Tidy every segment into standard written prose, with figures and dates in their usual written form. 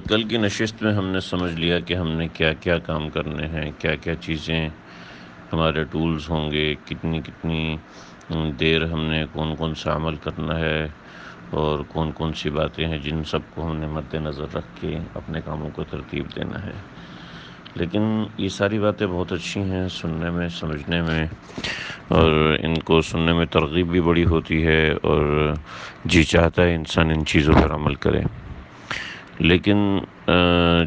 کل کی نشست میں ہم نے سمجھ لیا کہ ہم نے کیا کیا کام کرنے ہیں، کیا کیا چیزیں ہمارے ٹولز ہوں گے، کتنی کتنی دیر ہم نے کون کون سا عمل کرنا ہے، اور کون کون سی باتیں ہیں جن سب کو ہم نے مد نظر رکھ کے اپنے کاموں کو ترتیب دینا ہے۔ لیکن یہ ساری باتیں بہت اچھی ہیں سننے میں، سمجھنے میں، اور ان کو سننے میں ترغیب بھی بڑی ہوتی ہے، اور جی چاہتا ہے انسان ان چیزوں پر عمل کرے۔ لیکن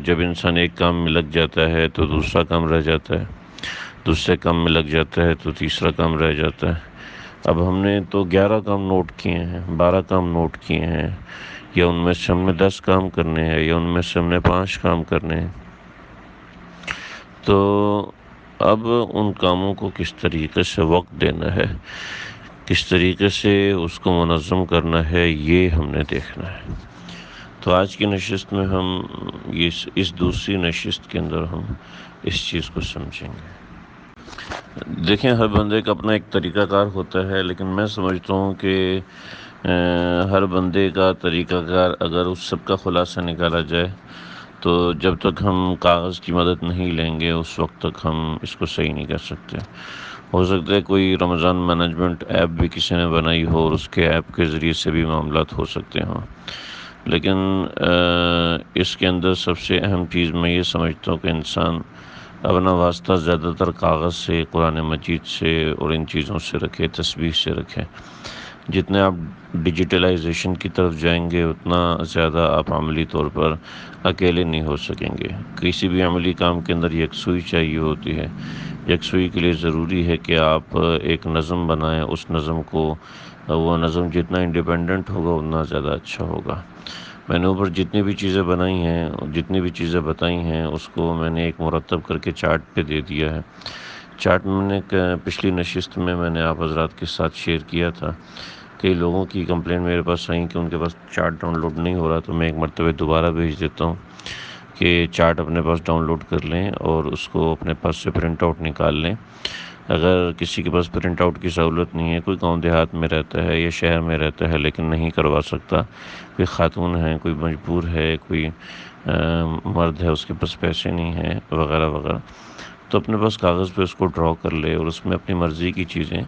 جب انسان ایک کام میں لگ جاتا ہے تو دوسرا کام رہ جاتا ہے، دوسرے کام میں لگ جاتا ہے تو تیسرا کام رہ جاتا ہے۔ اب ہم نے تو 11 کام نوٹ کیے ہیں، 12 کام نوٹ کیے ہیں، یا ان میں سے ہم نے 10 کام کرنے ہیں، یا ان میں سے ہم نے 5 کام کرنے ہیں۔ تو اب ان کاموں کو کس طریقے سے وقت دینا ہے، کس طریقے سے اس کو منظم کرنا ہے، یہ ہم نے دیکھنا ہے۔ تو آج کی نشست میں ہم اس دوسری نشست کے اندر ہم اس چیز کو سمجھیں گے۔ دیکھیں، ہر بندے کا اپنا ایک طریقہ کار ہوتا ہے، لیکن میں سمجھتا ہوں کہ ہر بندے کا طریقہ کار اگر اس سب کا خلاصہ نکالا جائے تو جب تک ہم کاغذ کی مدد نہیں لیں گے اس وقت تک ہم اس کو صحیح نہیں کر سکتے۔ ہو سکتا ہے کوئی رمضان مینجمنٹ ایپ بھی کسی نے بنائی ہو اور اس کے ایپ کے ذریعے سے بھی معاملات ہو سکتے ہوں، لیکن اس کے اندر سب سے اہم چیز میں یہ سمجھتا ہوں کہ انسان اپنا واسطہ زیادہ تر کاغذ سے، قرآن مجید سے اور ان چیزوں سے رکھے، تسبیح سے رکھے۔ جتنے آپ ڈیجیٹلائزیشن کی طرف جائیں گے اتنا زیادہ آپ عملی طور پر اکیلے نہیں ہو سکیں گے۔ کسی بھی عملی کام کے اندر یکسوئی چاہیے ہوتی ہے۔ یکسوئی کے لیے ضروری ہے کہ آپ ایک نظم بنائیں، اس نظم کو، وہ نظم جتنا انڈیپینڈنٹ ہوگا اتنا زیادہ اچھا ہوگا۔ میں نے اوپر جتنی بھی چیزیں بنائی ہیں، جتنی بھی چیزیں بتائی ہیں، اس کو میں نے ایک مرتب کر کے چارٹ پہ دے دیا ہے۔ چارٹ میں نے پچھلی نشست میں نے آپ حضرات کے ساتھ شیئر کیا تھا۔ کئی لوگوں کی کمپلین میرے پاس آئیں کہ ان کے پاس چارٹ ڈاؤن لوڈ نہیں ہو رہا، تو میں ایک مرتبہ دوبارہ بھیج دیتا ہوں کہ چارٹ اپنے پاس ڈاؤن لوڈ کر لیں اور اس کو اپنے پاس سے پرنٹ آؤٹ نکال لیں۔ اگر کسی کے پاس پرنٹ آؤٹ کی سہولت نہیں ہے، کوئی گاؤں دیہات میں رہتا ہے یا شہر میں رہتا ہے لیکن نہیں کروا سکتا، کوئی خاتون ہے، کوئی مجبور ہے، کوئی مرد ہے اس کے پاس پیسے نہیں ہیں وغیرہ وغیرہ، تو اپنے پاس کاغذ پہ اس کو ڈرا کر لے اور اس میں اپنی مرضی کی چیزیں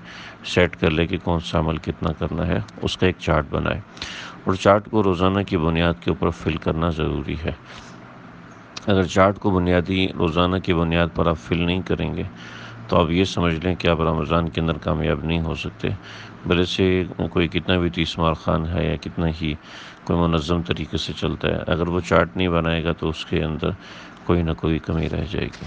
سیٹ کر لے کہ کون سا عمل کتنا کرنا ہے، اس کا ایک چارٹ بنائے، اور چارٹ کو روزانہ کی بنیاد کے اوپر فل کرنا ضروری ہے۔ اگر چارٹ کو روزانہ کی بنیاد پر آپ فل نہیں کریں گے تو آپ یہ سمجھ لیں کہ آپ رمضان کے اندر کامیاب نہیں ہو سکتے، بھلے سے کوئی کتنا بھی تیسمار خان ہے یا کتنا ہی کوئی منظم طریقے سے چلتا ہے، اگر وہ چارٹ نہیں بنائے گا تو اس کے اندر کوئی نہ کوئی کمی رہ جائے گی۔